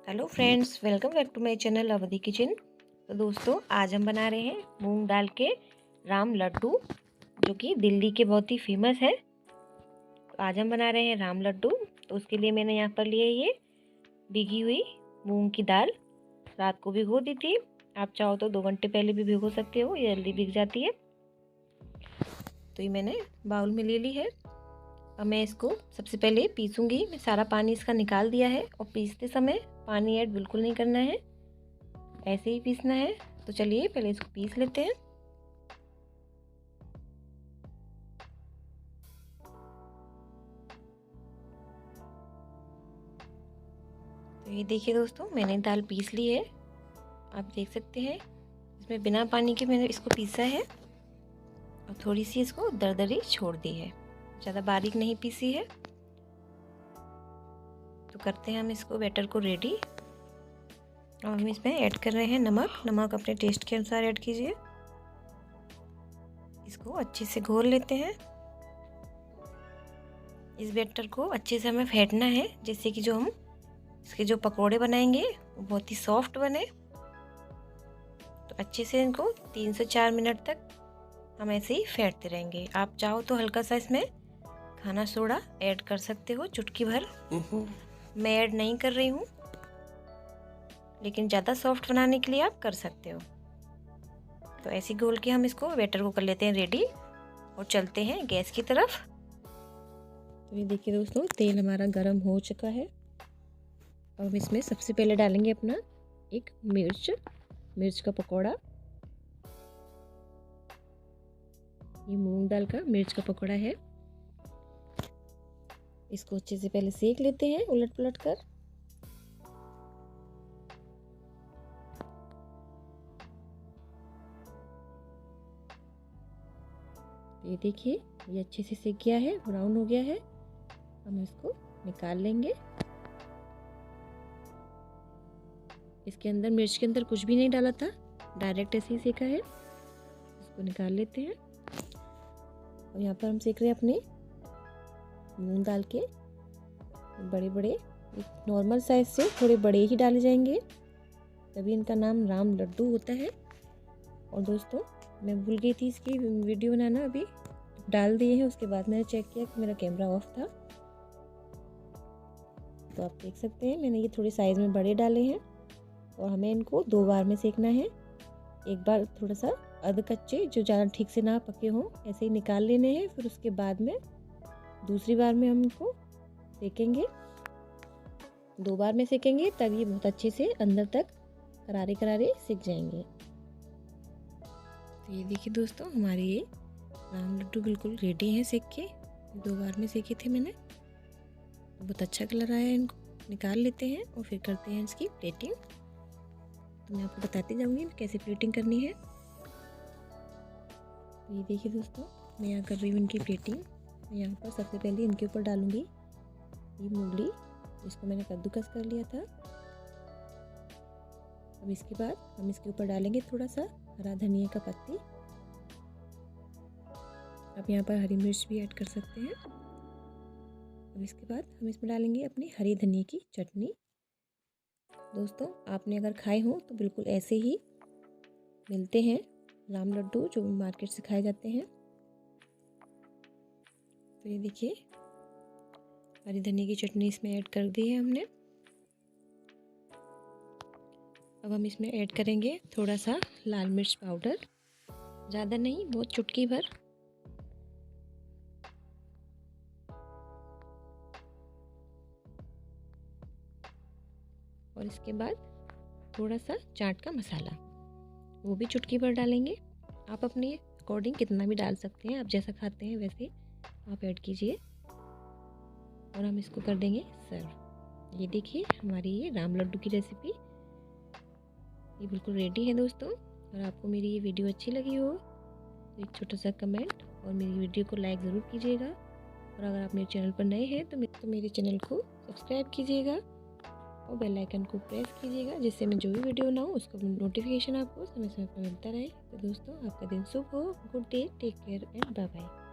Hello friends, welcome back to my channel Awadhi kitchen. तो दोस्तों, आज हम बना रहे हैं मूंग दाल के राम लड्डू, जो कि दिल्ली के बहुत ही फेमस है। तो आज हम बना रहे हैं राम लड्डू। तो उसके लिए मैंने यहाँ पर लिए ये भीगी हुई मूंग की दाल। रात को भिगो दी थी। आप चाहो तो 2 घंटे पहले भी भिगो सकते हो, ये जल्दी भीग जाती है। तो ये मैंने बाउल में ले ली है। अब मैं इसको सबसे पहले पीसूँगी। मैं सारा पानी इसका निकाल दिया है और पीसते समय पानी ऐड बिल्कुल नहीं करना है, ऐसे ही पीसना है। तो चलिए पहले इसको पीस लेते हैं। तो ये देखिए दोस्तों, मैंने दाल पीस ली है। आप देख सकते हैं इसमें बिना पानी के मैंने इसको पीसा है और थोड़ी सी इसको दरदरी छोड़ दी है, ज़्यादा बारीक नहीं पीसी है। तो करते हैं हम इसको बैटर को रेडी। और हम इसमें ऐड कर रहे हैं नमक अपने टेस्ट के अनुसार ऐड कीजिए। इसको अच्छे से घोल लेते हैं। इस बैटर को अच्छे से हमें फेंटना है, जिससे कि जो हम इसके जो पकोड़े बनाएंगे वो बहुत ही सॉफ्ट बने। तो अच्छे से इनको 3 से 4 मिनट तक हम ऐसे ही फेंटते रहेंगे। आप चाहो तो हल्का सा इसमें खाना सोडा ऐड कर सकते हो, चुटकी भर। मैं ऐड नहीं कर रही हूँ, लेकिन ज़्यादा सॉफ्ट बनाने के लिए आप कर सकते हो। तो ऐसे घोल के हम इसको बैटर को कर लेते हैं रेडी और चलते हैं गैस की तरफ। तो ये देखिए दोस्तों, तेल हमारा गरम हो चुका है। अब हम इसमें सबसे पहले डालेंगे अपना एक मिर्च का पकौड़ा। ये मूंग दाल का मिर्च का पकौड़ा है। इसको अच्छे से पहले सेक लेते हैं उलट पुलट कर। ये देखिए, ये अच्छे से सेक गया है, ब्राउन हो गया है। हम इसको निकाल लेंगे। इसके अंदर मिर्च के अंदर कुछ भी नहीं डाला था, डायरेक्ट ऐसे ही सेका है। इसको निकाल लेते हैं। और यहाँ पर हम सेक रहे हैं अपने मूंग दाल के बड़े बड़े, नॉर्मल साइज से थोड़े बड़े ही डाले जाएंगे, तभी इनका नाम राम लड्डू होता है। और दोस्तों, मैं भूल गई थी इसकी वीडियो बनाना, अभी डाल दिए हैं। उसके बाद मैंने चेक किया कि मेरा कैमरा ऑफ था। तो आप देख सकते हैं मैंने ये थोड़े साइज़ में बड़े डाले हैं। और हमें इनको 2 बार में सेकना है। एक बार थोड़ा सा अध कच्चे, जो ज़्यादा ठीक से ना पके हों, ऐसे ही निकाल लेने हैं। फिर उसके बाद में दूसरी बार में हम इनको सेकेंगे। 2 बार में सेकेंगे, तब ये बहुत अच्छे से अंदर तक करारे करारे सिक जाएंगे। तो ये देखिए दोस्तों, हमारे ये राम लड्डू बिल्कुल रेडी हैं सेक के। 2 बार में सेके थे मैंने, बहुत अच्छा कलर आया है। इनको निकाल लेते हैं और फिर करते हैं इसकी प्लेटिंग। तो मैं आपको बताती जाऊंगी कैसे प्लेटिंग करनी है। ये देखिए दोस्तों, मैं यहाँ कर रही हूँ इनकी प्लेटिंग। मैं यहाँ पर सबसे पहले इनके ऊपर डालूंगी ये मूंगली, जिसको मैंने कद्दूकस कर लिया था। अब इसके बाद हम इसके ऊपर डालेंगे थोड़ा सा हरा धनिया का पत्ती। अब यहाँ पर हरी मिर्च भी ऐड कर सकते हैं। अब इसके बाद हम इसमें डालेंगे अपनी हरी धनिया की चटनी। दोस्तों, आपने अगर खाए हो तो बिल्कुल ऐसे ही मिलते हैं राम लड्डू, जो मार्केट से खाए जाते हैं। तो ये देखिए, हरी धनिया की चटनी इसमें ऐड कर दी है हमने। अब हम इसमें ऐड करेंगे थोड़ा सा लाल मिर्च पाउडर, ज़्यादा नहीं, बहुत चुटकी भर। और इसके बाद थोड़ा सा चाट का मसाला, वो भी चुटकी भर डालेंगे। आप अपने अकॉर्डिंग कितना भी डाल सकते हैं, आप जैसा खाते हैं वैसे आप ऐड कीजिए। और हम इसको कर देंगे सर्व। ये देखिए, हमारी ये राम लड्डू की रेसिपी ये बिल्कुल रेडी है दोस्तों। और आपको मेरी ये वीडियो अच्छी लगी हो तो एक छोटा सा कमेंट और मेरी वीडियो को लाइक ज़रूर कीजिएगा। और अगर आप मेरे चैनल पर नए हैं तो मेरे चैनल को सब्सक्राइब कीजिएगा और बेल आइकन को प्रेस कीजिएगा, जिससे मैं जो भी वीडियो बनाऊँ उसका नोटिफिकेशन आपको समय समय पर मिलता रहे। तो दोस्तों, आपका दिन शुभ हो। Good day, take care and bye bye.